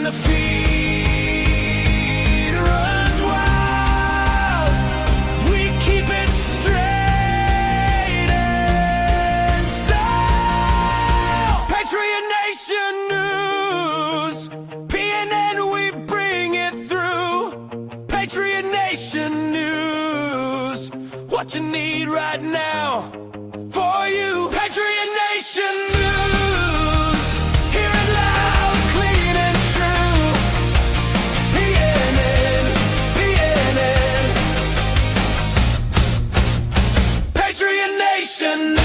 the feed runs wild, we keep it straight and style. Patriot Nation News, PNN, we bring it through. Patriot Nation News, what you need right now for you. Patriot Nation News, hear it loud, clean and true. PNN, PNN, Patriot Nation News.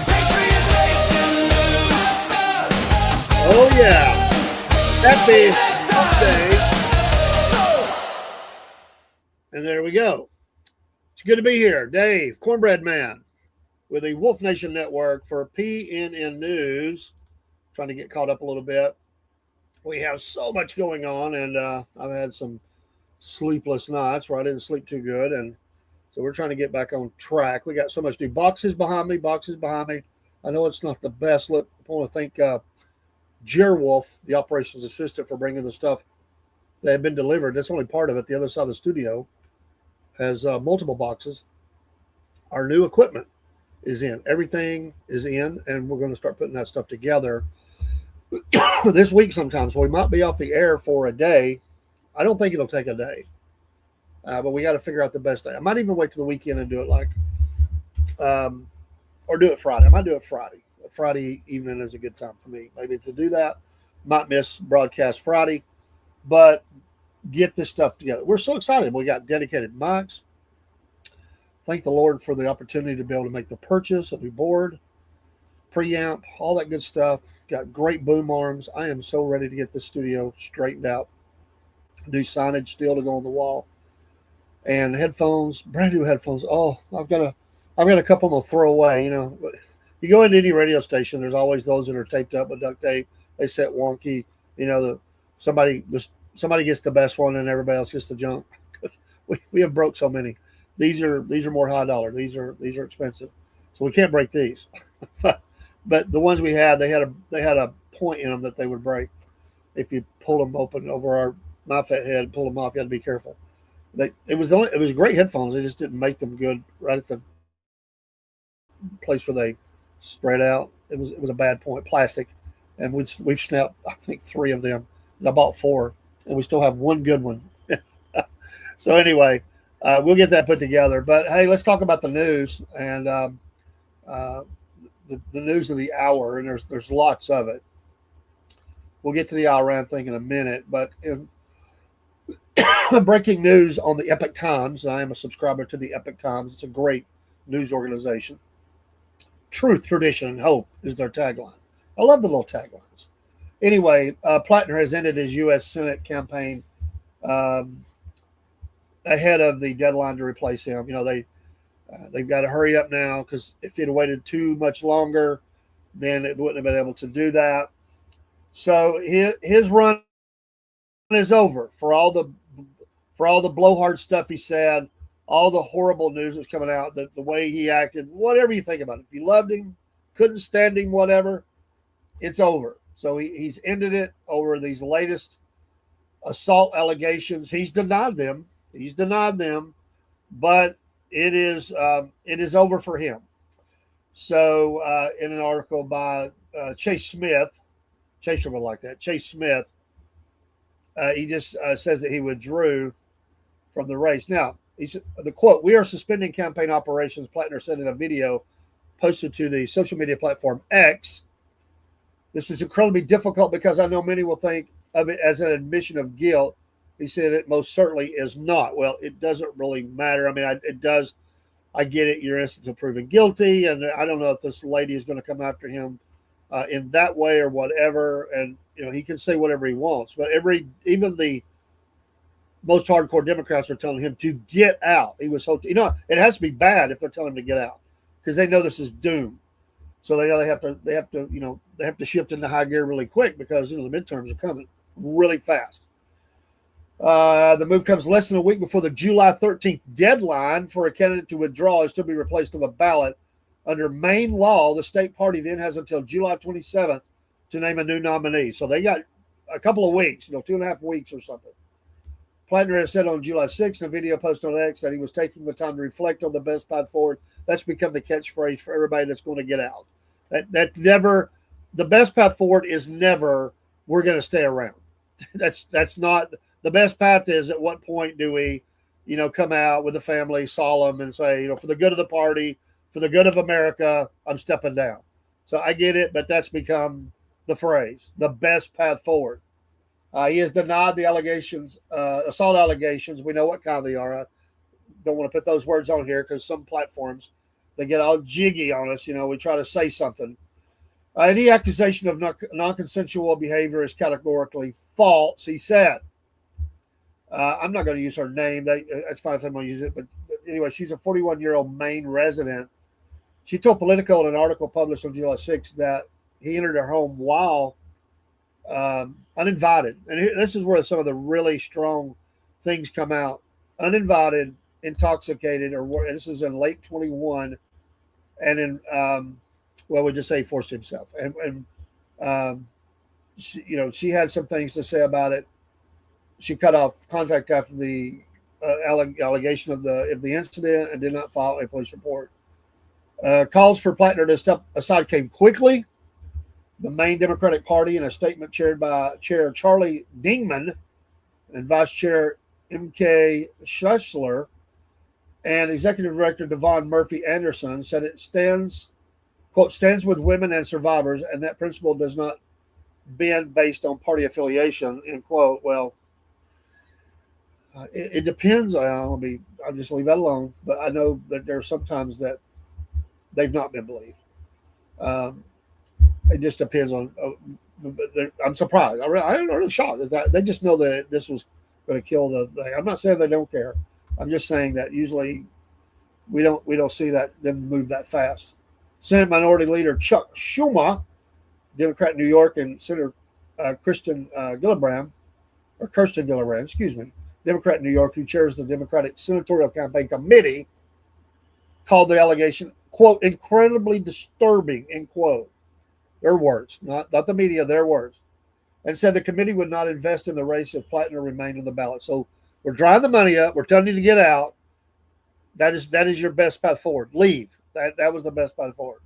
Patriot Nation News. Oh yeah, happy day. And there we go. It's good to be here. Dave, Cornbread Man, with the Wolf Nation Network for PNN News. Trying to get caught up a little bit. We have so much going on, and I've had some sleepless nights where I didn't sleep too good, and so we're trying to get back on track. We got so much to do. Boxes behind me. I know it's not the best look. I want to thank Jerwolf, the operations assistant, for bringing the stuff that had been delivered. That's only part of it. The other side of the studio has multiple boxes. Our new equipment is in. Everything is in, and we're going to start putting that stuff together this week sometime. So we might be off the air for a day. I don't think it'll take a day, but we got to figure out the best day. I might even wait till the weekend and do it or do it Friday. I might do it Friday. Friday evening is a good time for me, maybe to do that. Might miss broadcast Friday, but get this stuff together. We're so excited. We got dedicated mics. Thank the Lord for the opportunity to be able to make the purchase of a board, preamp, all that good stuff. Got great boom arms. I am so ready to get this studio straightened out. New signage still to go on the wall, and headphones, brand new headphones. Oh, I've got a couple I'm gonna throw away. You know, you go into any radio station, there's always those that are taped up with duct tape. They sit wonky. You know, somebody gets the best one and everybody else gets the junk. we have broke so many. These are more high dollar. These are expensive, so we can't break these. But the ones we had, they had a point in them that they would break if you pull them open over my fat head. Pull them off, you had to be careful. It was great headphones. They just didn't make them good right at the place where they spread out. It was a bad point. Plastic, and we've snapped I think 3 of them. I bought 4. And we still have one good one. So anyway, we'll get that put together. But hey, let's talk about the news and the news of the hour. And there's lots of it. We'll get to the Iran thing in a minute. But in breaking news on the Epic Times, I am a subscriber to the Epic Times. It's a great news organization. Truth, tradition, and hope is their tagline. I love the little taglines. Anyway, Plattner has ended his U.S. Senate campaign ahead of the deadline to replace him. You know, they've got to hurry up now because if he'd waited too much longer, then it wouldn't have been able to do that. So his run is over for all the blowhard stuff he said, all the horrible news that's coming out, the way he acted, whatever you think about it. If you loved him, couldn't stand him, whatever, it's over. So he's ended it over these latest assault allegations. He's denied them, but it is over for him. So in an article by Chase Smith, he just says that he withdrew from the race. Now, the quote, "We are suspending campaign operations," Plattner said in a video posted to the social media platform X. "This is incredibly difficult because I know many will think of it as an admission of guilt." He said it most certainly is not. Well, it doesn't really matter. I mean, it does. I get it. You're innocent until proven guilty. And I don't know if this lady is going to come after him in that way or whatever. And, you know, he can say whatever he wants. But even the most hardcore Democrats are telling him to get out. He was so, it has to be bad if they're telling him to get out because they know this is doom. So they know they have to shift into high gear really quick because, the midterms are coming really fast. The move comes less than a week before the July 13th deadline for a candidate to withdraw and still be replaced on the ballot Under Maine law, the state party then has until July 27th to name a new nominee. So they got a couple of weeks, 2.5 weeks or something. Plattner has said on July 6th in a video post on X that he was taking the time to reflect on the best path forward. That's become the catchphrase for everybody that's going to get out. That never, the best path forward is never, we're going to stay around. That's not, the best path is at what point do we, come out with the family solemn and say, for the good of the party, for the good of America, I'm stepping down. So I get it, but that's become the phrase, the best path forward. He has denied the allegations, assault allegations. We know what kind they are. I don't want to put those words on here because some platforms, they get all jiggy on us. We try to say something. Any accusation of non-consensual behavior is categorically false, he said. I'm not going to use her name. That's fine if I'm going to use it. But anyway, she's a 41-year-old Maine resident. She told Politico in an article published on July 6th that he entered her home while uninvited. And this is where some of the really strong things come out. Uninvited, intoxicated, or this is in late 21. And in, we just say forced himself. And she had some things to say about it. She cut off contact after the allegation of the incident and did not file a police report. Calls for Plattner to step aside came quickly. The Maine Democratic Party, in a statement chaired by Chair Charlie Dingman and Vice Chair M.K. Schussler and Executive Director Devon Murphy Anderson, said it stands with women and survivors, and that principle does not bend based on party affiliation, end quote. Well, it depends. I'll just leave that alone. But I know that there are sometimes that they've not been believed. It just depends on. I'm surprised. I'm really shocked that they just know that this was going to kill the thing. I'm not saying they don't care. I'm just saying that usually we don't see that them move that fast. Senate Minority Leader Chuck Schumer, Democrat New York, and Senator Kirsten Gillibrand, Democrat New York, who chairs the Democratic Senatorial Campaign Committee, called the allegation, quote, incredibly disturbing, end quote. Their words, not the media, their words. And said the committee would not invest in the race if Plattner remained on the ballot. So we're drying the money up. We're telling you to get out. That is your best path forward. Leave. That was the best path forward.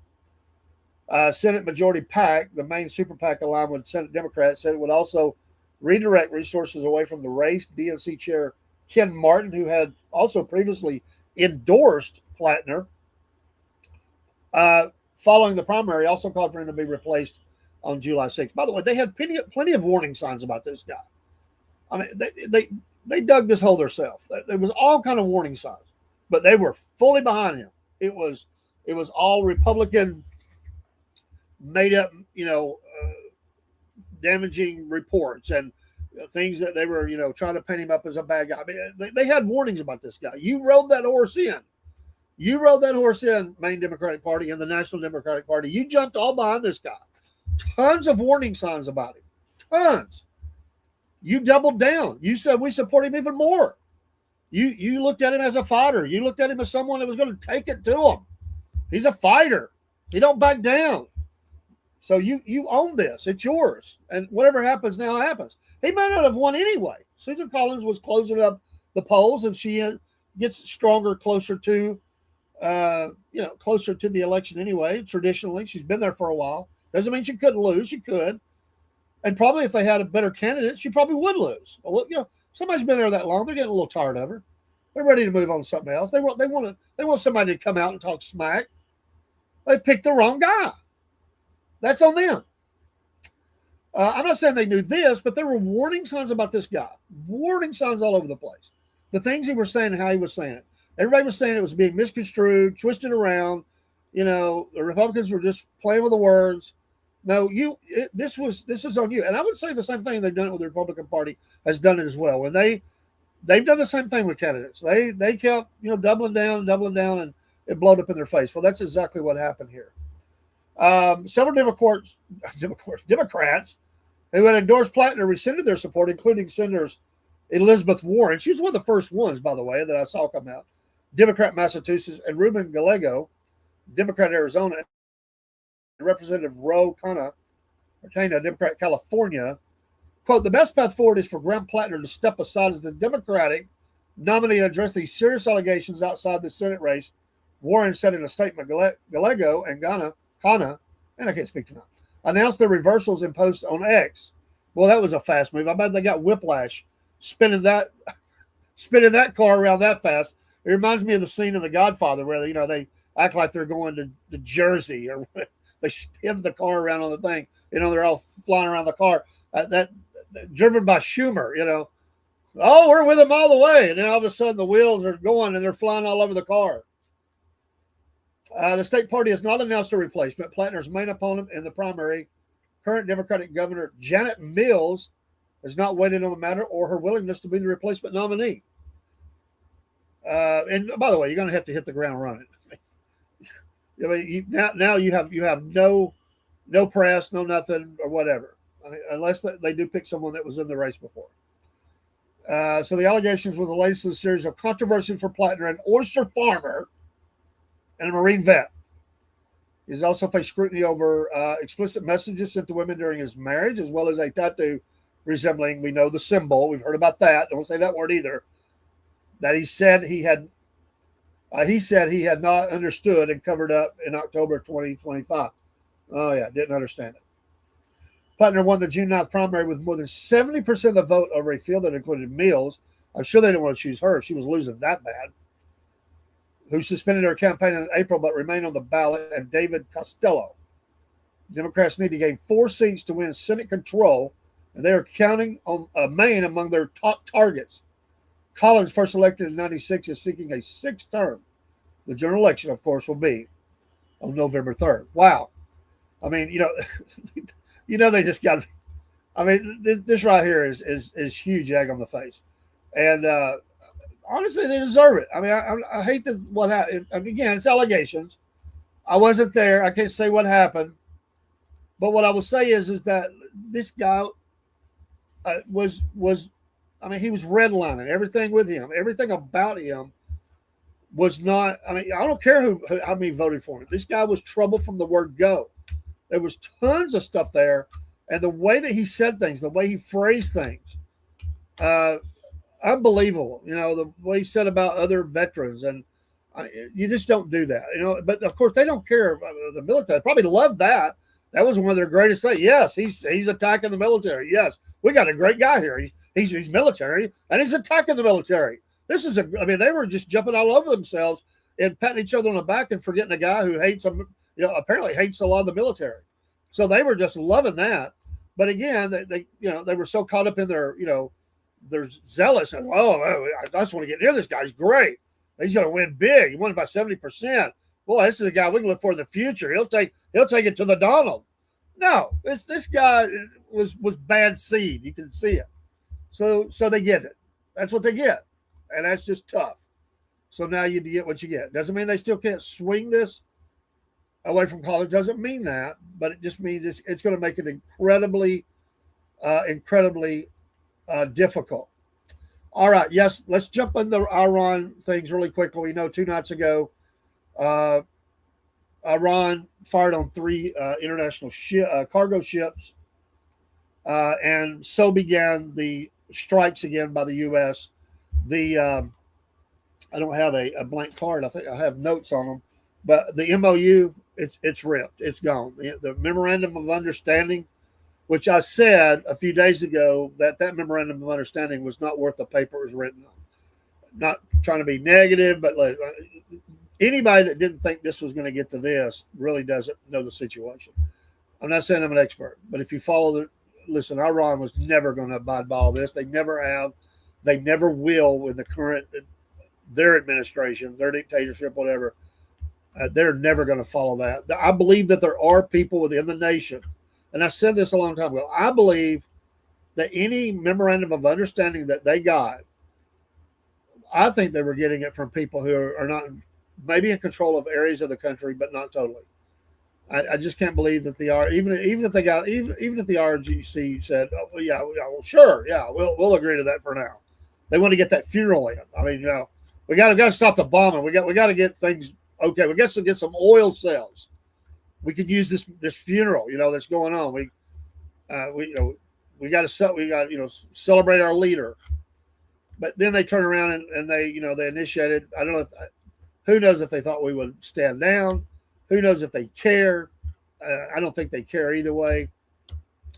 Senate Majority PAC, the main super PAC aligned with Senate Democrats, said it would also redirect resources away from the race. DNC Chair Ken Martin, who had also previously endorsed Plattner, following the primary, also called for him to be replaced on July 6th. By the way, they had plenty of warning signs about this guy. I mean, they dug this hole themselves. There was all kind of warning signs, but they were fully behind him. It was all Republican made up, damaging reports and things that they were, trying to paint him up as a bad guy. I mean, they had warnings about this guy. You rode that horse in, Maine Democratic Party and the National Democratic Party. You jumped all behind this guy. Tons of warning signs about him. Tons. You doubled down. You said we support him even more. You looked at him as a fighter. You looked at him as someone that was going to take it to him. He's a fighter. He don't back down. So you own this. It's yours. And whatever happens now happens. He might not have won anyway. Susan Collins was closing up the polls, and she gets stronger closer to the election anyway. Traditionally, she's been there for a while. Doesn't mean she couldn't lose. She could. And probably if they had a better candidate, she probably would lose. Well, somebody's been there that long. They're getting a little tired of her. They're ready to move on to something else. They want somebody to come out and talk smack. They picked the wrong guy. That's on them. I'm not saying they knew this, but there were warning signs about this guy. Warning signs all over the place. The things he was saying and how he was saying it. Everybody was saying it was being misconstrued, twisted around. The Republicans were just playing with the words. No, this was on you. And I would say the same thing they've done it with the Republican Party has done it as well. When they've done the same thing with candidates. They kept doubling down, and it blowed up in their face. Well, that's exactly what happened here. Several Democrats who had endorsed Plattner rescinded their support, including Senators Elizabeth Warren. She was one of the first ones, by the way, that I saw come out. Democrat Massachusetts, and Ruben Gallego, Democrat Arizona, and Representative Ro Khanna, Democrat California, quote, the best path forward is for Graham Plattner to step aside as the Democratic nominee and address these serious allegations outside the Senate race, Warren said in a statement. Gallego and Khanna, and I can't speak tonight, announced their reversals in posts on X. Well, that was a fast move. I bet they got whiplash spinning that car around that fast. It reminds me of the scene in The Godfather where they act like they're going to Jersey, or they spin the car around on the thing. They're all flying around the car. That driven by Schumer. Oh, we're with them all the way, and then all of a sudden the wheels are going and they're flying all over the car. The state party has not announced a replacement. Plattner's main opponent in the primary, current Democratic Governor Janet Mills, has not weighed in on the matter or her willingness to be the replacement nominee. And by the way, you're going to have to hit the ground running. Now you have no press, no nothing or whatever, unless they do pick someone that was in the race before. So the allegations were the latest in a series of controversy for Plattner, an oyster farmer and a Marine vet. He's also faced scrutiny over explicit messages sent to women during his marriage, as well as a tattoo resembling, we know, the symbol. We've heard about that. Don't say that word either. That he said he had not understood and covered up in October 2025. Oh, yeah, didn't understand it. Plattner won the June 9th primary with more than 70% of the vote over a field that included Mills. I'm sure they didn't want to choose her if she was losing that bad. Who suspended her campaign in April but remained on the ballot, and David Costello. Democrats need to gain 4 seats to win Senate control, and they are counting on Maine among their top targets. Collins, first elected in 96, is seeking a 6th term. The general election, of course, will be on November 3rd. Wow. I mean, they just got. I mean, this right here is huge egg on the face, and honestly, they deserve it. I mean, I hate that what happened. Again, it's allegations. I wasn't there. I can't say what happened, but what I will say is that this guy was. I mean, he was redlining everything with him. Everything about him was not. I mean, I don't care how many voted for him. This guy was trouble from the word go. There was tons of stuff there, and the way that he said things, the way he phrased things, unbelievable. The way he said about other veterans, and you just don't do that. But of course, they don't care about the military. They probably love that. That was one of their greatest things. Yes, he's attacking the military. Yes, we got a great guy here. He's military, and he's attacking the military. They were just jumping all over themselves and patting each other on the back and forgetting a guy who hates them. Apparently hates a lot of the military. So they were just loving that. But again, they were so caught up in their zealous and, I just want to get near this guy. He's great. He's going to win big. He won by 70%. Boy, this is a guy we can look for in the future. He'll take it to the Donald. No, this guy was bad seed. You can see it. So they get it. That's what they get. And that's just tough. So now you get what you get. Doesn't mean they still can't swing this away from college. Doesn't mean that, but it just means it's going to make it incredibly difficult. All right, yes, let's jump into Iran things really quickly. We know 2 nights ago, Iran fired on 3 international cargo ships, and so began the strikes again by the U.S. I don't have a blank card. I think I have notes on them, but the MOU, it's ripped. It's gone. The memorandum of understanding, which I said a few days ago that memorandum of understanding was not worth the paper it was written on. Not trying to be negative, but anybody that didn't think this was going to get to this really doesn't know the situation. I'm not saying I'm an expert, but if you follow listen, Iran was never going to abide by all this. They never have. They never will with their administration, their dictatorship, whatever. They're never going to follow that. I believe that there are people within the nation, and I said this a long time ago. I believe that any memorandum of understanding that they got, I think they were getting it from people who are not maybe in control of areas of the country, but not totally. I just can't believe that they are. Even if the RGC said, "Oh, well, sure, we'll agree to that for now." They want to get that funeral in. I mean, we got to stop the bombing. We got to get things okay, we guess we'll get some oil sales. We could use this funeral, that's going on. We got to celebrate our leader. But then they turn around and they initiated. I don't know. Who knows if they thought we would stand down? Who knows if they care? I don't think they care either way.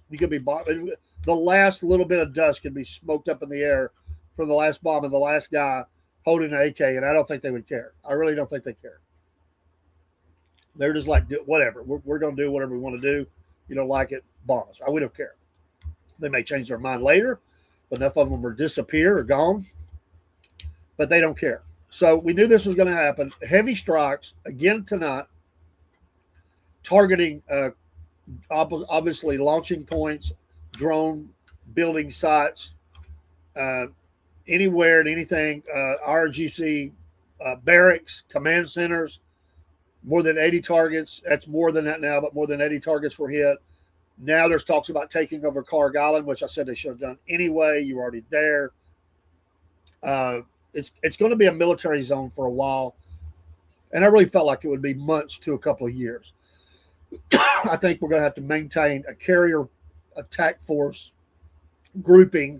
You could be the last little bit of dust could be smoked up in the air from the last bomb and the last guy holding an AK, and I don't think they would care. I really don't think they care. They're just like, whatever. We're going to do whatever we want to do. You don't like it, bomb us. We don't care. They may change their mind later. Enough of them are disappear or gone, but they don't care. So we knew this was going to happen. Heavy strikes again tonight, targeting obviously launching points, drone building sites, anywhere and anything, RGC barracks, command centers. More than 80 targets. That's more than that now, but more than 80 targets were hit. Now there's talks about taking over Carg Island, which I said they should have done anyway. You were already there. It's going to be a military zone for a while, and I really felt like it would be months to a couple of years. I think we're going to have to maintain a carrier attack force grouping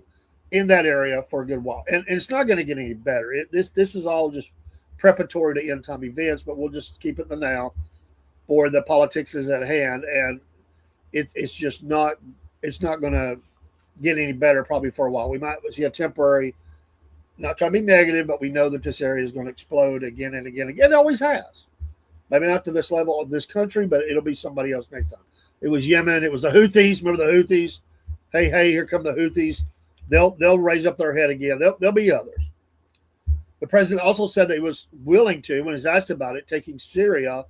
in that area for a good while, and it's not going to get any better. This is all just preparatory to end time events, but we'll just keep it in the now, or the politics is at hand, and it's just not going to get any better probably for a while. We might see a temporary, not trying to be negative, but we know that this area is going to explode again and again and again. It always has. Maybe not to this level of this country, but it'll be somebody else next time. It was Yemen. It was the Houthis. Remember the Houthis? Hey, here come the Houthis. They'll raise up their head again. There'll be others. The president also said that he was willing to, when he's asked about it, taking Syria,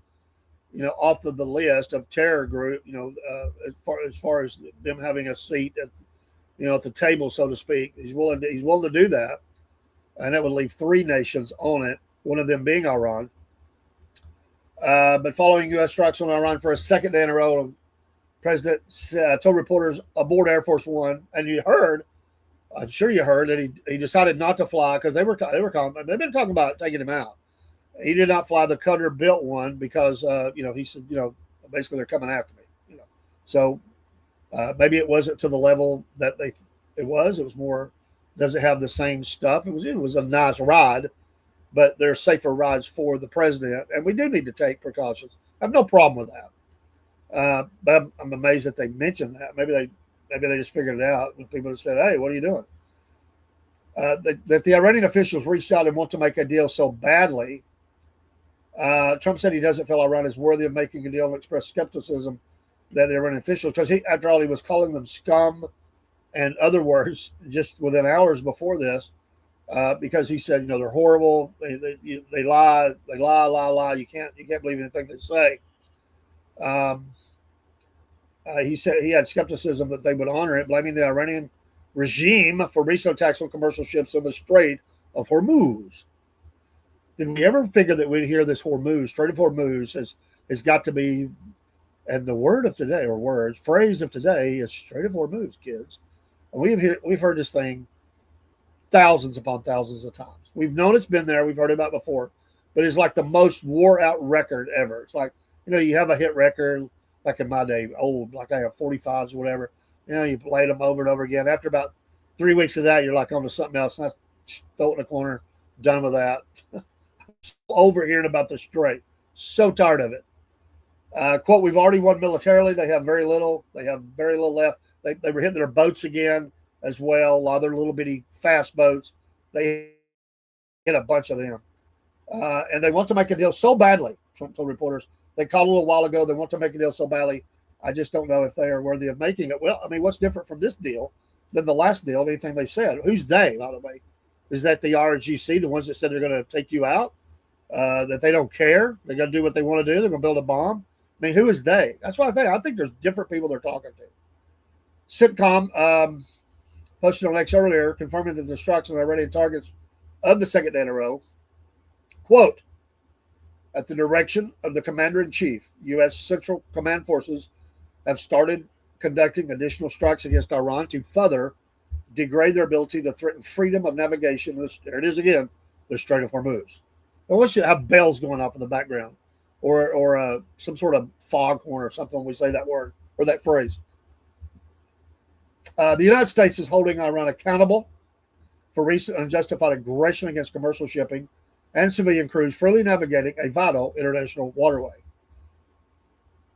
off of the list of terror group, as far as them having a seat at the table, so to speak. He's willing to do that, and that would leave 3 nations on it, one of them being Iran. But following U.S. strikes on Iran for a second day in a row, the president told reporters aboard Air Force One, and I'm sure you heard that he decided not to fly because they've been talking about taking him out. He did not fly the Qatar built one because he said basically they're coming after me. So maybe it wasn't to the level that it was. It was more, does it have the same stuff? It was a nice ride, but there are safer rides for the president, and we do need to take precautions. I have no problem with that. But I'm amazed that they mentioned that. Maybe they just figured it out when people have said, "Hey, what are you doing?" That the Iranian officials reached out and want to make a deal so badly. Trump said he doesn't feel Iran is worthy of making a deal and expressed skepticism that the Iranian officials, because after all, he was calling them scum and other words just within hours before this, because he said, they're horrible. They lie. You can't believe anything they say. He said he had skepticism that they would honor it, blaming the Iranian regime for recent attacks on commercial ships in the Strait of Hormuz. Did we ever figure that we'd hear this Strait of Hormuz has got to be, and the word of today, phrase of today is Strait of Hormuz, kids. And we've heard this thing thousands upon thousands of times. We've known it's been there. We've heard about it before, but it's like the most wore out record ever. It's like, you have a hit record, like in my day, old, like I have 45s or whatever. You played them over and over again. After about 3 weeks of that, you're like on to something else. And that's throw it in the corner, done with that. Over hearing about the Strait. So tired of it. Quote, we've already won militarily. They have very little. Left. They were hitting their boats again as well. A lot of their little bitty fast boats. They hit a bunch of them. And they want to make a deal so badly, Trump told reporters. They called a little while ago. They want to make a deal so badly. I just don't know if they are worthy of making it. Well, what's different from this deal than the last deal, anything they said? Who's they, by the way? Is that the RGC, the ones that said they're going to take you out? That they don't care? They're going to do what they want to do? They're going to build a bomb? Who is they? That's what I think. I think there's different people they're talking to. Sitcom posted on X earlier, confirming the destruction of Iranian targets of the second day in a row. Quote, at the direction of the Commander-in-Chief, U.S. Central Command Forces have started conducting additional strikes against Iran to further degrade their ability to threaten freedom of navigation. There it is again, the Strait of Hormuz. I want you to have bells going off in the background, or some sort of foghorn or something when we say that word or that phrase. The United States is holding Iran accountable for recent unjustified aggression against commercial shipping and civilian crews freely navigating a vital international waterway.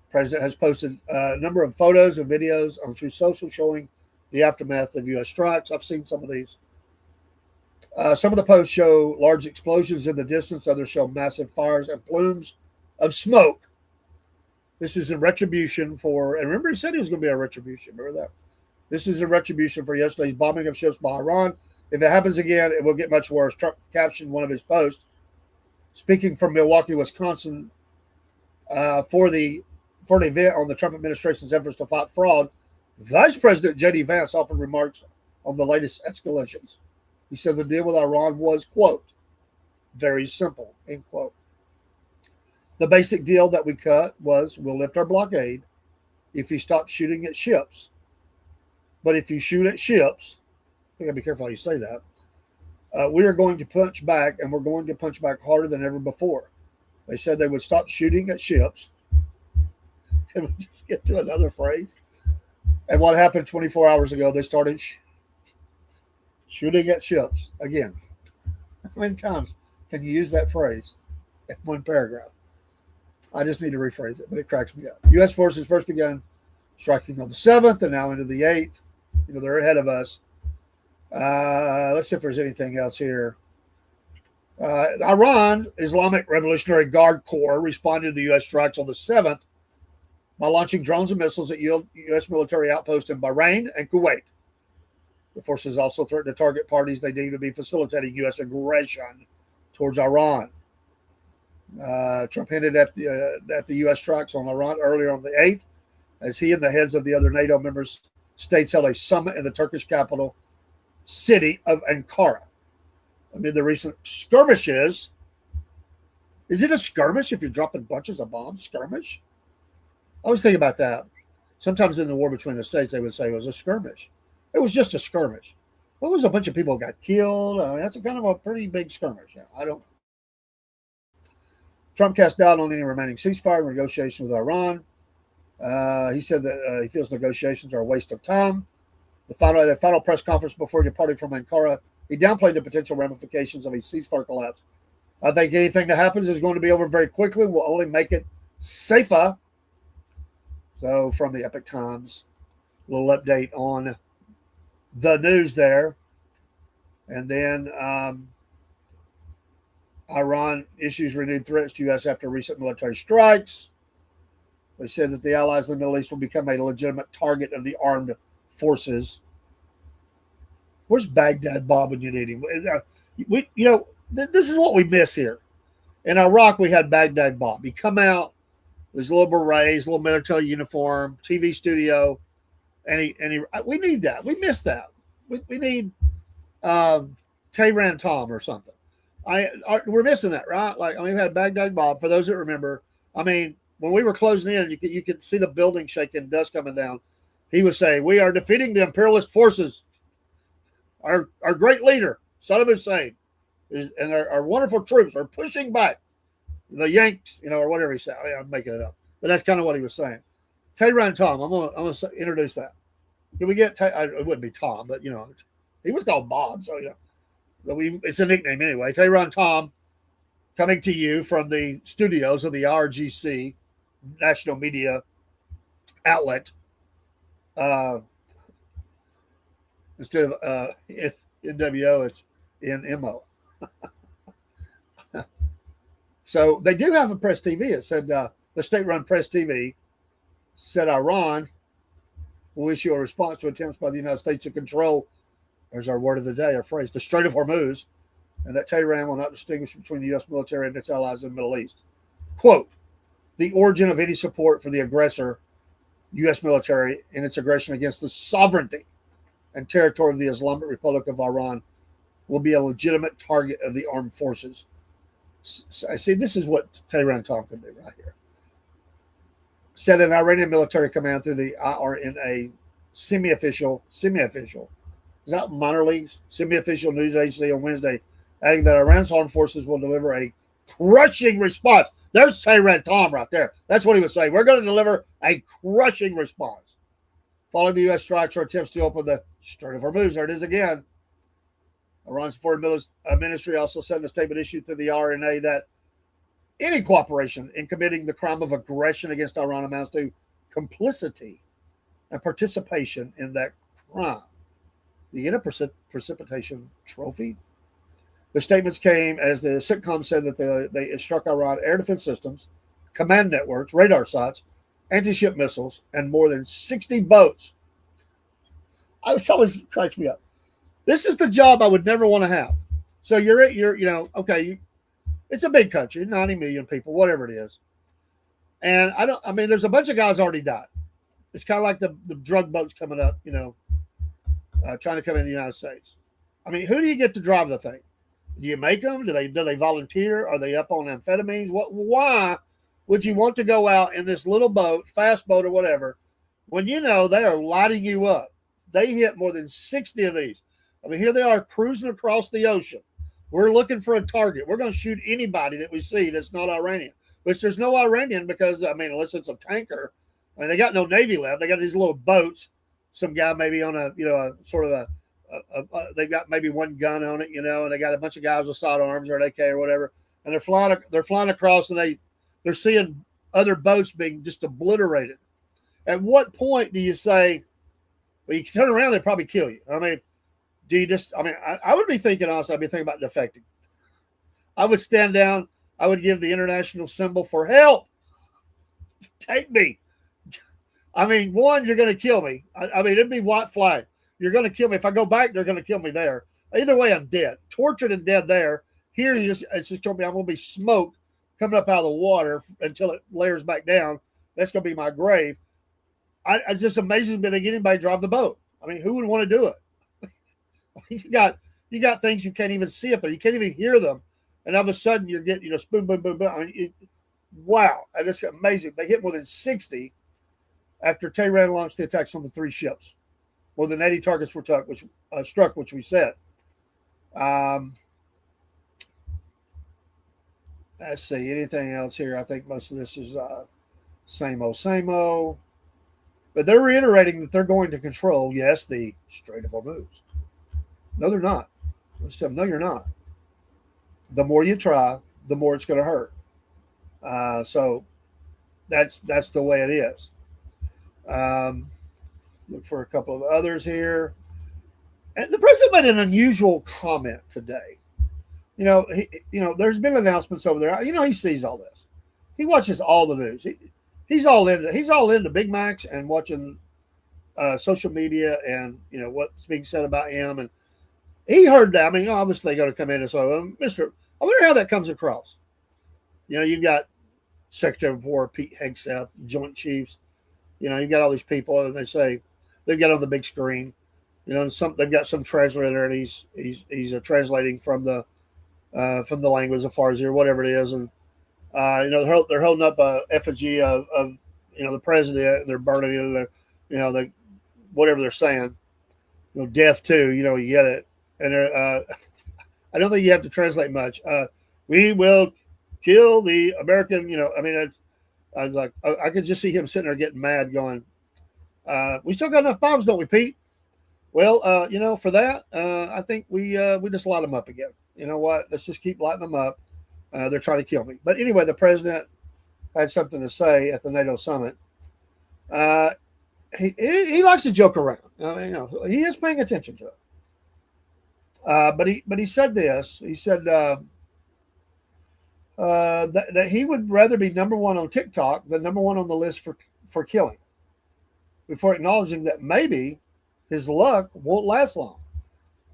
The president has posted a number of photos and videos on True Social showing the aftermath of U.S. strikes. I've seen some of these. Some of the posts show large explosions in the distance. Others show massive fires and plumes of smoke. This is in retribution for, and remember, he said he was going to be a retribution. Remember that? This is a retribution for yesterday's bombing of ships by Iran. If it happens again, it will get much worse. Trump captioned one of his posts, speaking from Milwaukee, Wisconsin, for an event on the Trump administration's efforts to fight fraud. Vice President J.D. Vance offered remarks on the latest escalations. He said the deal with Iran was, quote, very simple, end quote. The basic deal that we cut was we'll lift our blockade if you stop shooting at ships. But if you shoot at ships, you got to be careful how you say that. We are going to punch back, and we're going to punch back harder than ever before. They said they would stop shooting at ships. Can we just get to another phrase? And what happened 24 hours ago, they started shooting at ships again. How many times can you use that phrase in one paragraph? I just need to rephrase it, but it cracks me up. U.S. forces first began striking on the 7th and now into the 8th. You know, they're ahead of us. Let's see if there's anything else here. Iran Islamic Revolutionary Guard Corps responded to the U.S. strikes on the 7th by launching drones and missiles at U.S. military outposts in Bahrain and Kuwait. The forces also threatened to target parties they deem to be facilitating U.S. aggression towards Iran. Trump hinted at the U.S. strikes on Iran earlier on the 8th, as he and the heads of the other NATO member states held a summit in the Turkish capital city of Ankara. Amid the recent skirmishes, is it a skirmish if you're dropping bunches of bombs? Skirmish? I always think about that. Sometimes in the war between the states, they would say it was a skirmish. It was just a skirmish. Well, there's a bunch of people who got killed. I mean, that's a kind of a pretty big skirmish. Yeah, I don't. Trump cast doubt on any remaining ceasefire negotiation with Iran. He said that he feels negotiations are a waste of time. The final press conference before departing from Ankara, he downplayed the potential ramifications of a ceasefire collapse. I think anything that happens is going to be over very quickly. We'll only make it safer. So from the Epic Times, a little update on the news there. And then Iran issues renewed threats to U.S. after recent military strikes. They said that the allies in the Middle East will become a legitimate target of the armed forces. Where's Baghdad Bob when you need him? This is what we miss here. In Iraq, we had Baghdad Bob. He come out, his little berets, little military uniform, TV studio, and we need that. We miss that. We need Tehran Tom or something. We're missing that, right? We had Baghdad Bob. For those that remember, when we were closing in, you could see the building shaking, dust coming down. He was saying, "We are defeating the imperialist forces. Our great leader, Saddam Hussein, and our wonderful troops are pushing back the Yanks," or whatever he said. I'm making it up, but that's kind of what he was saying. Tehran Tom, I'm gonna introduce that. Can we get? It wouldn't be Tom, but he was called Bob, so it's a nickname anyway. Tehran Tom, coming to you from the studios of the RGC national media outlet. Instead of NWO, it's NMO. So they do have a press TV. It said the state-run press TV said Iran will issue a response to attempts by the United States to control, there's our word of the day, our phrase, the Strait of Hormuz, and that Tehran will not distinguish between the U.S. military and its allies in the Middle East. Quote, the origin of any support for the aggressor U.S. military in its aggression against the sovereignty and territory of the Islamic Republic of Iran will be a legitimate target of the armed forces. I see this is what Tehran Tom can do right here. Said an Iranian military command through the IRNA semi-official, is that minor leagues? Semi-official news agency on Wednesday, adding that Iran's armed forces will deliver a crushing response. There's Tehran Tom right there. That's what he was saying. We're going to deliver a crushing response. Following the U.S. strikes or attempts to open the Strait of Hormuz. There it is again. Iran's foreign ministry also sent a statement issued through the RNA that any cooperation in committing the crime of aggression against Iran amounts to complicity and participation in that crime. You get a precipitation trophy? The statements came as the sitcom said that they struck Iran air defense systems, command networks, radar sites, anti-ship missiles, and more than 60 boats. It always cracks me up. This is the job I would never want to have. So it's a big country, 90 million people, whatever it is. And there's a bunch of guys already died. It's kind of like the drug boats coming up, trying to come in the United States. I mean, who do you get to drive the thing? Do you make them? Do they volunteer? Are they up on amphetamines? Why would you want to go out in this little boat, fast boat or whatever, when they are lighting you up? They hit more than 60 of these. I mean, here they are cruising across the ocean. We're looking for a target. We're going to shoot anybody that we see that's not Iranian, which there's no Iranian because, unless it's a tanker. I mean, they got no Navy left. They got these little boats. Some guy maybe on they've got maybe one gun on it, and they got a bunch of guys with sidearms or an AK or whatever. And they're flying across and they're seeing other boats being just obliterated. At what point do you say, well, you can turn around, they probably kill you? I mean, do you just, I would be thinking, honestly, I'd be thinking about defecting. I would stand down. I would give the international symbol for help. Take me. One, you're going to kill me. It'd be white flag. You're going to kill me. If I go back, they're going to kill me there. Either way, I'm dead. Tortured and dead there. Here, it's just told me I'm going to be smoke coming up out of the water until it layers back down. That's going to be my grave. It's just amazing that they get anybody to drive the boat. Who would want to do it? You got things you can't even see up there. You can't even hear them. And all of a sudden you're getting, boom, boom, boom, boom. Wow. It's amazing. They hit more than 60 after Tehran launched the attacks on the 3 ships. More than 80 targets were struck, which we said. Let's see. Anything else here? I think most of this is same old. But they're reiterating that they're going to control, yes, the Strait of Hormuz. No, they're not. No, you're not. The more you try, the more it's going to hurt. So that's the way it is. Look for a couple of others here. And the president made an unusual comment today. There's been announcements over there. He sees all this. He watches all the news. He's all into Big Macs and watching social media and what's being said about him. And he heard that. Obviously they're going to come in and say, Mr. I wonder how that comes across. You've got Secretary of War Pete Hegseth, Joint Chiefs. You've got all these people, and they say they've got on the big screen. They've got some translator, and he's translating from the language of Farsi or whatever it is, and they're holding up a effigy of the president, and they're burning it, and whatever they're saying, death too. You get it, and I don't think you have to translate much. We will kill the American. I was like, I could just see him sitting there getting mad, going, "We still got enough bombs, don't we, Pete?" Well, for that, I think we just light them up again. You know what? Let's just keep lighting them up. They're trying to kill me. But anyway, the president had something to say at the NATO summit. He likes to joke around. He is paying attention to it. But he said this. He said that he would rather be number one on TikTok than number one on the list for killing, before acknowledging that maybe his luck won't last long.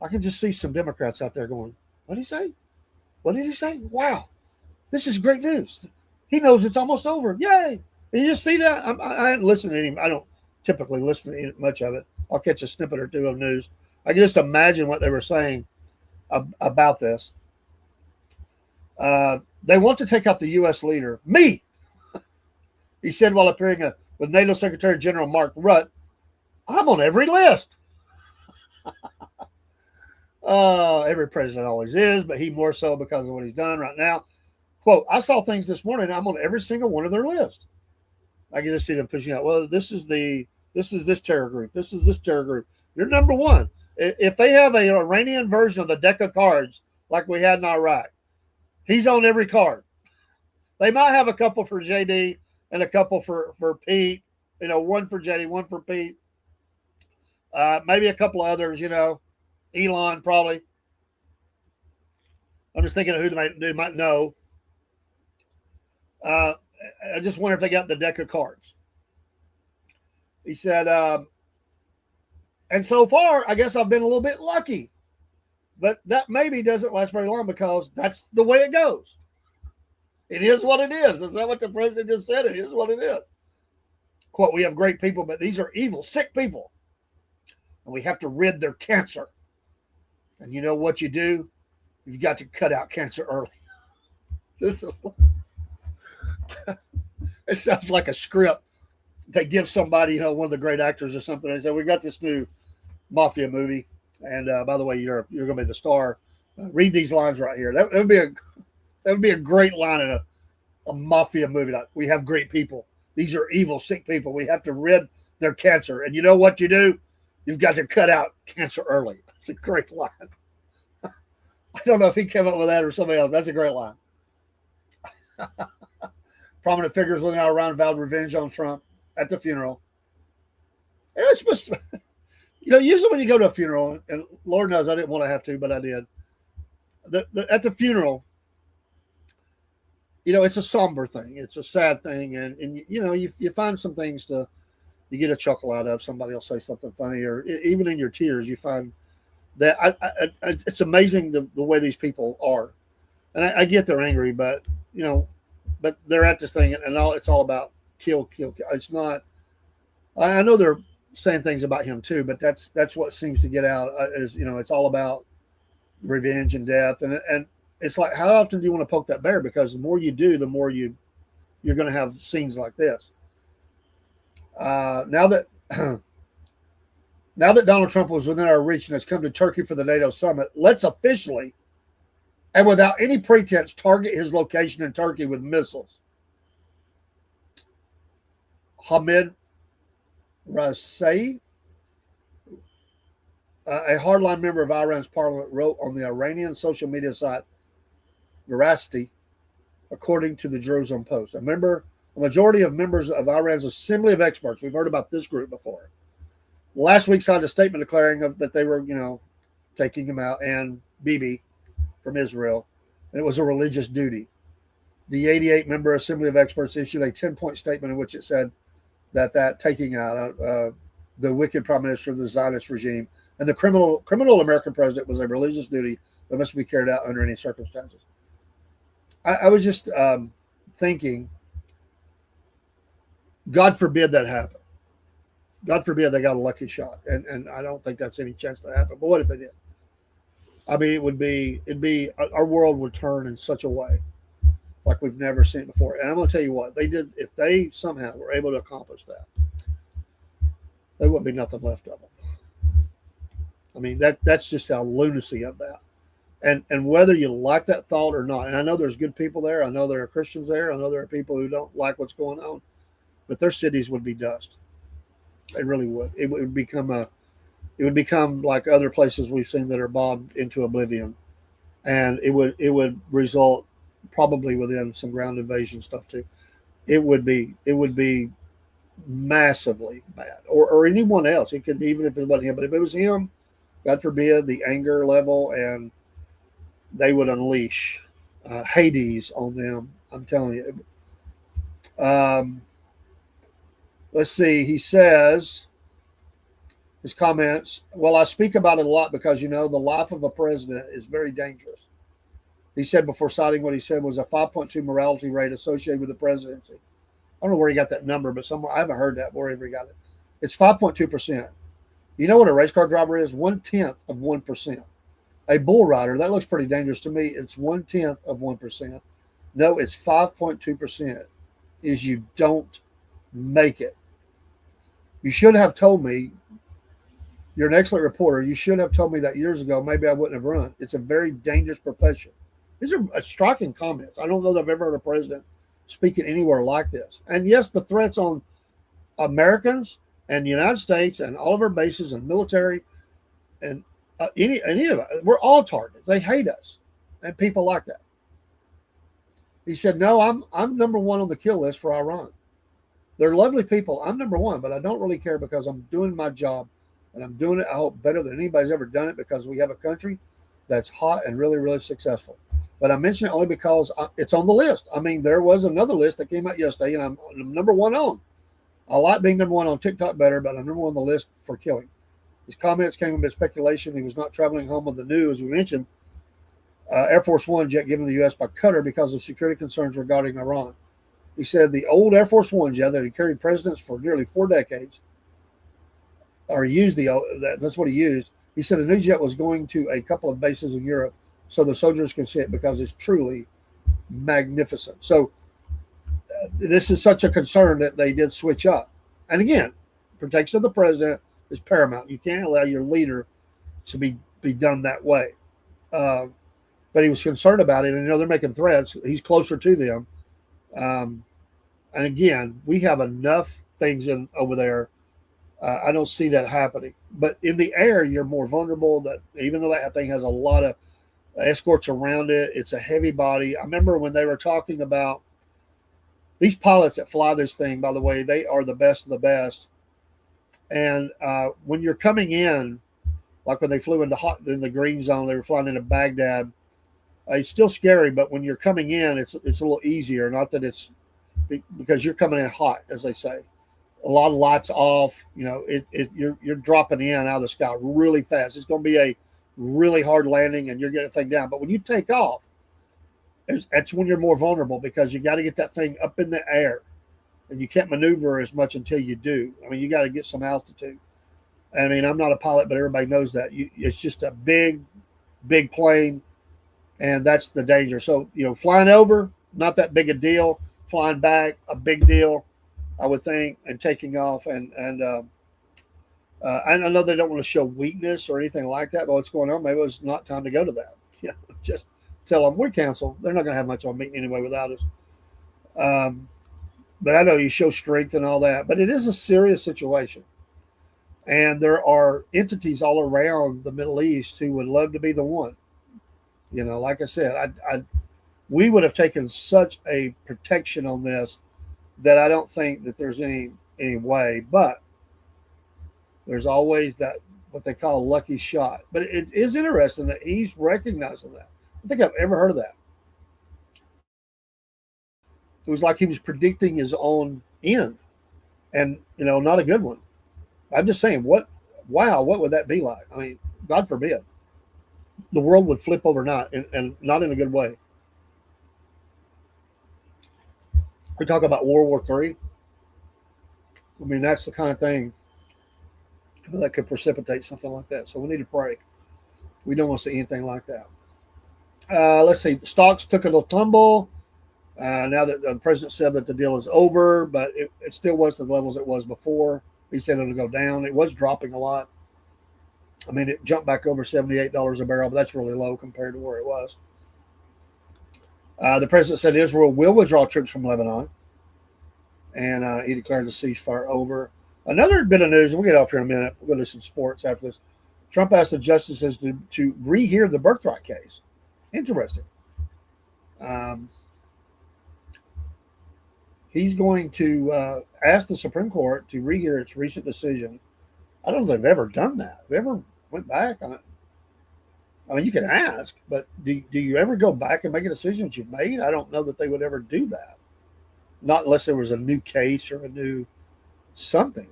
I can just see some Democrats out there going, "What did he say? What did he say? Wow, this is great news. He knows it's almost over. Yay!" And you just see that? I haven't listened to him. I don't typically listen to much of it. I'll catch a snippet or two of news. I can just imagine what they were saying about this. They want to take out the U.S. leader. Me, he said while appearing with NATO Secretary General Mark Rutte. I'm on every list. Every president always is, but he more so because of what he's done right now. Quote, I saw things this morning. I'm on every single one of their list. I get to see them pushing out. Well, this is this terror group. This is this terror group. You're number one. If they have an Iranian version of the deck of cards like we had in Iraq, he's on every card. They might have a couple for JD and a couple for Pete. One for JD, one for Pete. Maybe a couple of others. Elon probably. I'm just thinking of who they might know. I just wonder if they got the deck of cards. He said, and so far, I guess I've been a little bit lucky. But that maybe doesn't last very long because that's the way it goes. It is what it is. Is that what the president just said? It is what it is. Quote, we have great people, but these are evil, sick people. And we have to rid their cancer. And you know what you do? You've got to cut out cancer early. It sounds like a script they give somebody, one of the great actors or something. They say, we got this new mafia movie. And by the way, you're going to be the star. Read these lines right here. That would be a great line in a mafia movie. Like, we have great people. These are evil, sick people. We have to rid their cancer. And you know what you do? You've got to cut out cancer early. That's a great line. I don't know if he came up with that or somebody else. That's a great line. Prominent figures living out around vowed revenge on Trump at the funeral. And it's supposed to, usually when you go to a funeral, and Lord knows I didn't want to have to, but I did. At the funeral, it's a somber thing. It's a sad thing. And you find some things you get a chuckle out of. Somebody will say something funny, or even in your tears, you find that it's amazing the way these people are. And I get they're angry, but they're at this thing, and it's all about kill. It's not. I know they're saying things about him too, but that's what seems to get out. It's all about revenge and death, and it's like, how often do you want to poke that bear? Because the more you do, the more you're going to have scenes like this. Now that Donald Trump was within our reach and has come to Turkey for the NATO summit, let's officially and without any pretense target his location in Turkey with missiles. Hamid Rasaei, a hardline member of Iran's parliament, wrote on the Iranian social media site Veracity, according to the Jerusalem Post. A majority of members of Iran's Assembly of Experts, we've heard about this group before, last week signed a statement declaring that they were, taking him out and Bibi from Israel, and it was a religious duty. The 88-member Assembly of Experts issued a 10-point statement in which it said that taking out the wicked prime minister of the Zionist regime and the criminal American president was a religious duty that must be carried out under any circumstances. I was just thinking, God forbid that happen. God forbid they got a lucky shot, and I don't think that's any chance to happen. But what if they did? I mean, our world would turn in such a way like we've never seen before. And I'm going to tell you what they did. If they somehow were able to accomplish that, there wouldn't be nothing left of them. I mean, that's just how lunacy of that. And whether you like that thought or not, and I know there's good people there. I know there are Christians there. I know there are people who don't like what's going on, but their cities would be dust. They really would. It would become like other places we've seen that are bombed into oblivion, and it would result probably within some ground invasion stuff too. It would be massively bad, or anyone else. It could be, even if it wasn't him, but if it was him, God forbid, the anger level, and they would unleash Hades on them. I'm telling you. Let's see. He says, his comments, well, I speak about it a lot because, the life of a president is very dangerous. He said before citing what he said was a 5.2 mortality rate associated with the presidency. I don't know where he got that number, but somewhere, I haven't heard that wherever he got it. It's 5.2%. You know what a race car driver is? 1/10 of 1%. A bull rider, that looks pretty dangerous to me. It's 1/10 of 1%. No, it's 5.2%. Is you don't make it. You should have told me. You're an excellent reporter. You should have told me that years ago. Maybe I wouldn't have run. It's a very dangerous profession. These are striking comments. I don't know that I've ever heard a president speaking anywhere like this. And yes, the threats on Americans and the United States and all of our bases and military and any of it, we're all targets. They hate us and people like that. He said, "No, I'm number one on the kill list for Iran. They're lovely people. I'm number one, but I don't really care because I'm doing my job and I'm doing it, I hope, better than anybody's ever done it because we have a country that's hot and really, really successful." But I mention it only because it's on the list. I mean, there was another list that came out yesterday, and I'm number one on. I like being number one on TikTok better, but I'm number one on the list for killing. His comments came amid speculation he was not traveling home on the news. We mentioned Air Force One jet given to the U.S. by Qatar because of security concerns regarding Iran. He said the old Air Force One jet that had carried presidents for nearly 4 decades, or he used that's what he used. He said the new jet was going to a couple of bases in Europe so the soldiers can see it because it's truly magnificent. So this is such a concern that they did switch up. And again, protection of the president is paramount. You can't allow your leader to be done that way. But he was concerned about it, and they're making threats. He's closer to them. And again, we have enough things in over there. I don't see that happening. But in the air, you're more vulnerable. That even though that thing has a lot of escorts around it, it's a heavy body. I remember when they were talking about these pilots that fly this thing. By the way, they are the best of the best. And when you're coming in, like when they flew in the green zone, they were flying into Baghdad. It's still scary, but when you're coming in, it's a little easier. Not that it's because you're coming in hot, as they say. A lot of lights off. You know, you're dropping in out of the sky really fast. It's going to be a really hard landing, and you're getting the thing down. But when you take off, that's when you're more vulnerable because you got to get that thing up in the air, and you can't maneuver as much until you do. I mean, you got to get some altitude. I mean, I'm not a pilot, but everybody knows that. It's just a big, big plane, and that's the danger. So, flying over, not that big a deal. Flying back, a big deal, I would think, and taking off. And I know they don't want to show weakness or anything like that, but what's going on? Maybe it's not time to go to that. Just tell them we're canceled. They're not going to have much of a meeting anyway without us. But I know you show strength and all that, but it is a serious situation. And there are entities all around the Middle East who would love to be the one. Like I said, we would have taken such a protection on this that I don't think that there's any way. But there's always that what they call a lucky shot. But it is interesting that he's recognizing that. I don't think I've ever heard of that. It was like he was predicting his own end, and not a good one. I'm just saying, what would that be like? I mean, God forbid. The world would flip overnight and not in a good way. We talk about World War III. I mean, that's the kind of thing that could precipitate something like that. So we need to pray. We don't want to see anything like that. Let's see. Stocks took a little tumble. Now that the president said that the deal is over, but it still was the levels it was before. He said it'll go down. It was dropping a lot. I mean, it jumped back over $78 a barrel, but that's really low compared to where it was. The president said Israel will withdraw troops from Lebanon, and he declared the ceasefire over. Another bit of news, and we'll get off here in a minute. We'll go to some sports after this. Trump asked the justices to rehear the birthright case. Interesting. He's going to ask the Supreme Court to rehear its recent decision. I don't know if they've ever done that. Have ever went back on it? I mean, you can ask, but do you ever go back and make a decision that you've made? I don't know that they would ever do that. Not unless there was a new case or a new something.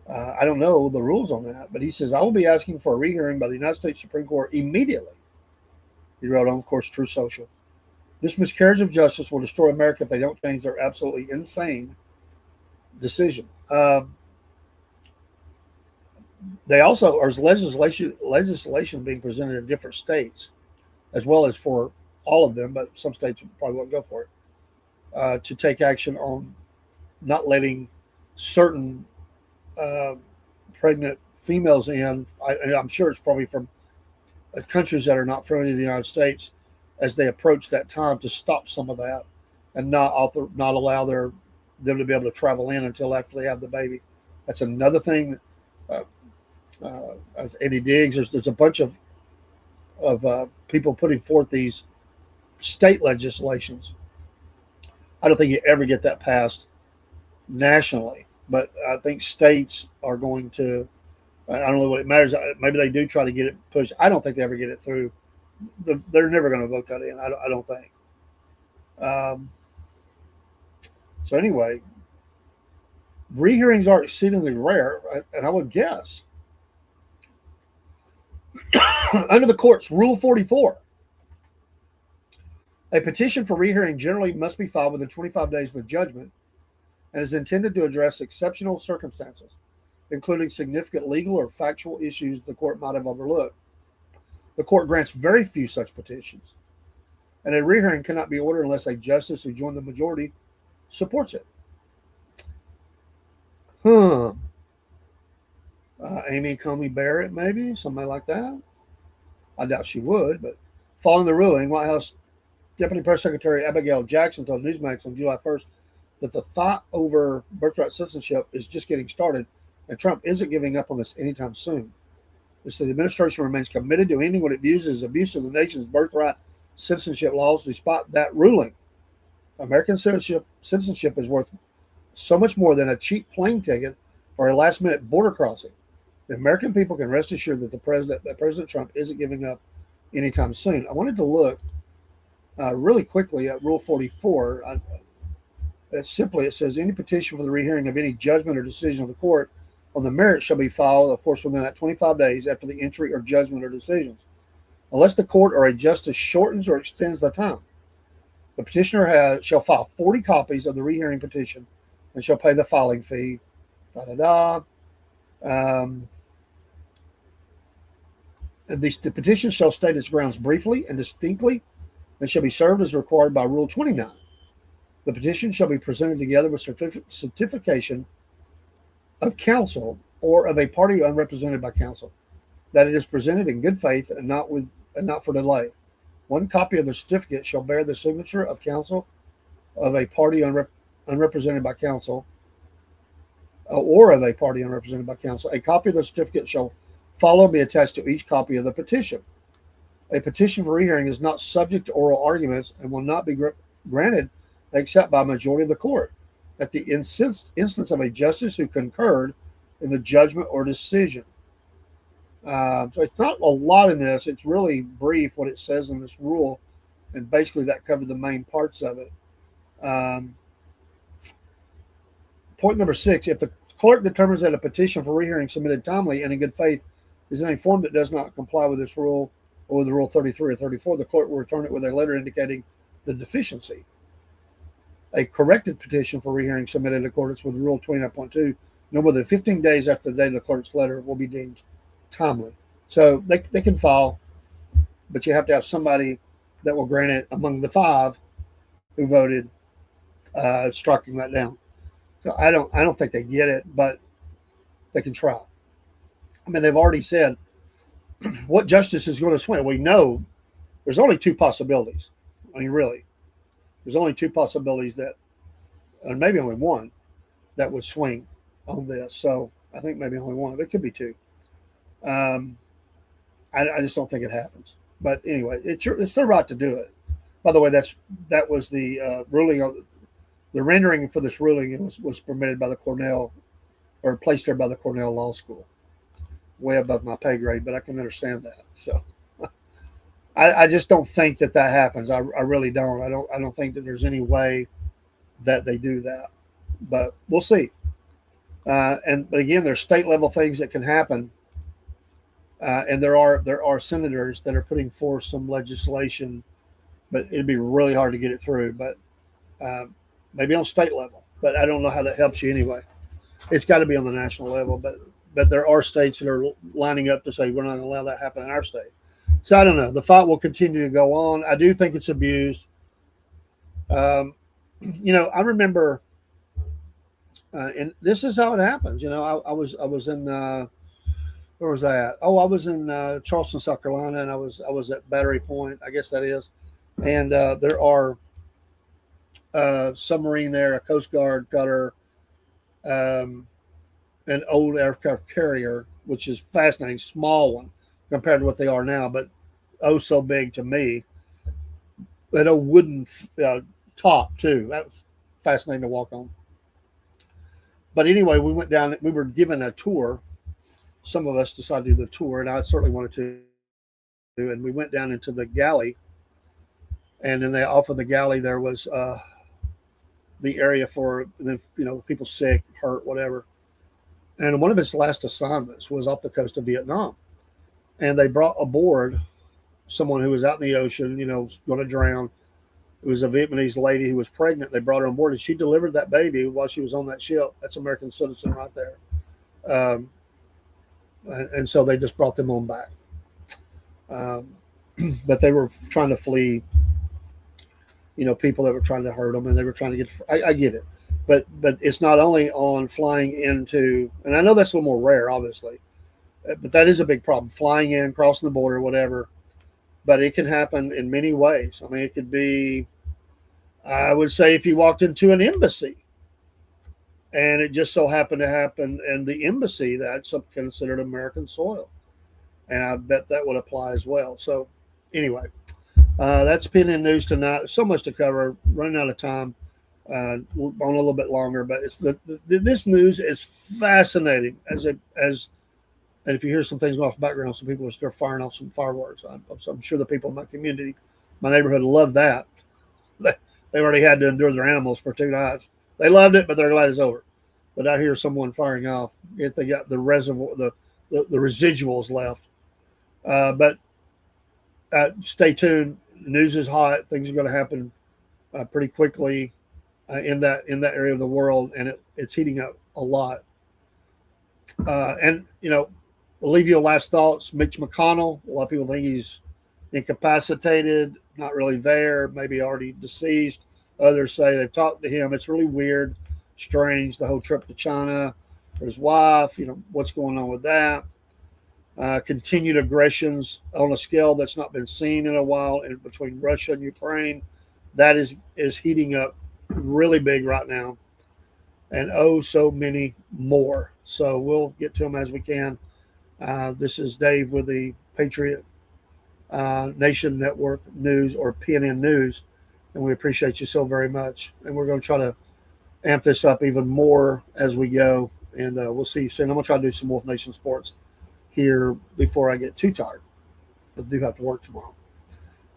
I don't know the rules on that, but he says, I will be asking for a rehearing by the United States Supreme Court immediately. He wrote on, of course, True Social. This miscarriage of justice will destroy America if they don't change their absolutely insane decision. They also are legislation being presented in different states, as well as for all of them, but some states probably won't go for it, to take action on not letting certain pregnant females in. I'm sure it's probably from countries that are not friendly to the United States, as they approach that time to stop some of that and not allow them to be able to travel in until after they have the baby. That's another thing. Uh, as Eddie Diggs, there's a bunch of people putting forth these state legislations. I don't think you ever get that passed nationally, but I think states are going to. I don't know what it matters. Maybe they do try to get it pushed. I don't think they ever get it through. They're never going to vote that in. I don't think. So anyway, rehearings are exceedingly rare, and I would guess under the court's Rule 44, a petition for rehearing generally must be filed within 25 days of the judgment and is intended to address exceptional circumstances, including significant legal or factual issues the court might have overlooked. The court grants very few such petitions, and a rehearing cannot be ordered unless a justice who joined the majority supports it. Amy Coney Barrett, maybe somebody like that. I doubt she would, but following the ruling, White House Deputy Press Secretary Abigail Jackson told Newsmax on July 1st that the fight over birthright citizenship is just getting started, and Trump isn't giving up on this anytime soon. It said the administration remains committed to ending what it views as abuse of the nation's birthright citizenship laws despite that ruling. American citizenship is worth so much more than a cheap plane ticket or a last-minute border crossing. The American people can rest assured that President Trump isn't giving up anytime soon. I wanted to look really quickly at Rule 44. It says any petition for the rehearing of any judgment or decision of the court on the merits shall be filed, of course, within that 25 days after the entry or judgment or decisions, unless the court or a justice shortens or extends the time. The petitioner shall file 40 copies of the rehearing petition and shall pay the filing fee. The petition shall state its grounds briefly and distinctly and shall be served as required by Rule 29. The petition shall be presented together with certification of counsel or of a party unrepresented by counsel, that it is presented in good faith and not for delay. One copy of the certificate shall bear the signature of counsel of a party unrepresented by counsel, or of a party unrepresented by counsel. A copy of the certificate shall follow and be attached to each copy of the petition. A petition for rehearing is not subject to oral arguments and will not be granted except by a majority of the court, at the instance of a justice who concurred in the judgment or decision. So it's not a lot in this. It's really brief what it says in this rule, and basically that covered the main parts of it. Point number 6, if the court determines that a petition for rehearing submitted timely and in good faith is in a form that does not comply with this rule or with Rule 33 or 34, the court will return it with a letter indicating the deficiency. A corrected petition for rehearing submitted in accordance with Rule 29.2 no more than 15 days after the date of the clerk's letter will be deemed timely. So they can file, but you have to have somebody that will grant it among the 5 who voted, striking that down. So I don't think they get it, but they can try. I mean, they've already said what justice is going to swing. We know there's only 2 possibilities. I mean, really, there's only 2 possibilities that, and maybe only one, that would swing on this. So I think maybe only one. It could be 2. I just don't think it happens. But anyway, it's their right to do it. By the way, that was the ruling of the rendering for this ruling. It was permitted by the Cornell, or placed there by the Cornell Law School. Way above my pay grade, but I can understand that. So I just don't think that happens. I really don't. I don't think that there's any way that they do that. But we'll see. But again, there's state level things that can happen. And there are senators that are putting forth some legislation, but it'd be really hard to get it through. But maybe on state level, but I don't know how that helps you anyway. It's got to be on the national level, but there are states that are lining up to say we're not going to allow that to happen in our state. So I don't know. The fight will continue to go on. I do think it's abused. I remember, and this is how it happens. I was in. Where was I at? Oh, I was in Charleston, South Carolina, and I was at Battery Point, I guess that is. And there are submarine there, a Coast Guard cutter, um, an old aircraft carrier, which is fascinating, small one compared to what they are now, but oh so big to me. An old wooden top too. That was fascinating to walk on. But anyway, we went down. We were given a tour. Some of us decided to do the tour, and I certainly wanted to. And we went down into the galley, and then they off of the galley there was the area for the people sick, hurt, whatever. And one of his last assignments was off the coast of Vietnam, and they brought aboard someone who was out in the ocean, going to drown. It was a Vietnamese lady who was pregnant. They brought her on board, and she delivered that baby while she was on that ship. That's American citizen right there. And so they just brought them on back. But they were trying to flee, people that were trying to hurt them, and they were trying to get. I get it, but it's not only on flying into, and I know that's a little more rare, obviously, but that is a big problem. Flying in, crossing the border, whatever. But it can happen in many ways. I mean, it could be, I would say, if you walked into an embassy and it just so happened to happen in the embassy, that's considered American soil. And I bet that would apply as well. So, anyway, that's PNN News tonight. So much to cover. Running out of time. On a little bit longer, but it's this news is fascinating. And if you hear some things going off the background, some people are still firing off some fireworks. I'm sure the people in my community, my neighborhood, love that. They already had to endure their animals for 2 nights. They loved it, but they're glad it's over. But I hear someone firing off. If they got the reservoir, the residuals left. But stay tuned. The news is hot. Things are going to happen pretty quickly in that area of the world, and it's heating up a lot. And we'll leave you last thoughts. Mitch McConnell. A lot of people think he's incapacitated, not really there, maybe already deceased. Others say they've talked to him. It's really weird, strange, the whole trip to China for his wife. What's going on with that? Continued aggressions on a scale that's not been seen in a while between Russia and Ukraine. That is heating up really big right now. And so many more. So we'll get to them as we can. This is Dave with the Patriot Nation Network News, or PNN News, and we appreciate you so very much. And we're going to try to amp this up even more as we go, and we'll see you soon. I'm going to try to do some Wolf Nation sports here before I get too tired. I do have to work tomorrow.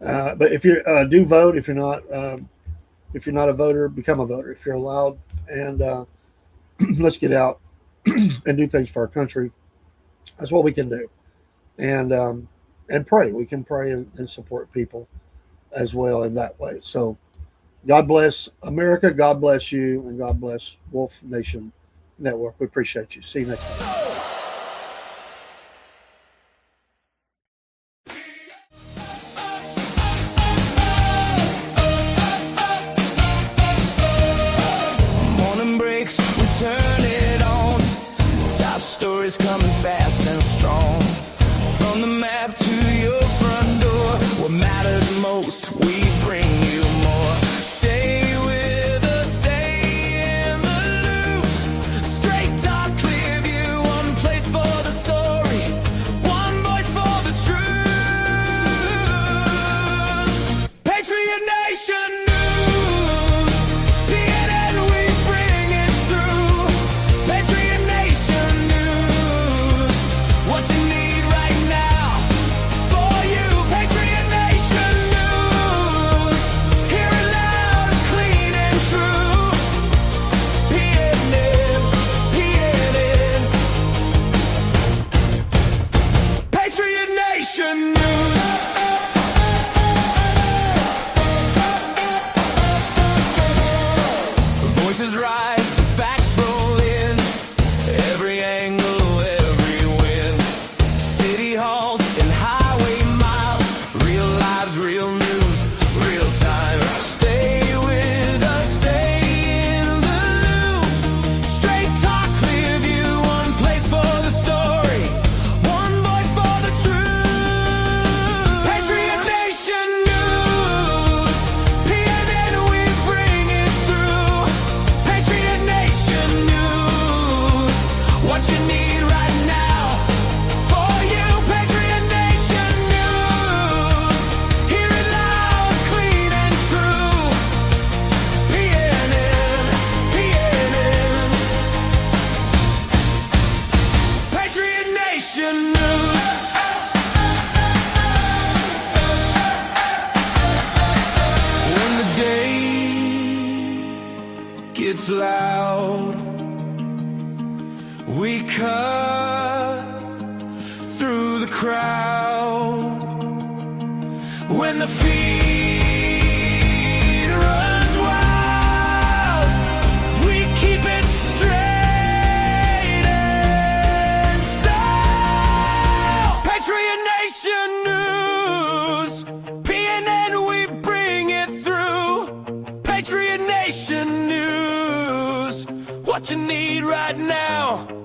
But if you do vote, if you're not a voter, become a voter if you're allowed, and let's get out and do things for our country. That's what we can do, and pray. We can pray and support people as well in that way. So, God bless America. God bless you, and God bless Wolf Nation Network. We appreciate you. See you next time. Turn it on. Top stories coming fast and strong. From the map to your front door, what matters most, we bring you more. Stay with us, stay in the loop. Straight talk, clear view, one place for the story, one voice for the truth. Patriot Nation News, PNN, we bring it through. Patriot Nation News, what you need right now for you. Patriot Nation News, hear it loud, clean and true. PNN, PNN, Patriot Nation News. Voices rise, the facts roll in. Every angle, every win. City halls and highway miles. Real lives, real news, real time. Stay with us, stay in the loop. Straight talk, clear view, one place for the story, one voice for the truth. Patriot Nation News. we cut through the crowd. When the feed runs wild, we keep it straight and style. Patriot Nation News, PNN, we bring it through. Patriot Nation News, what you need right now.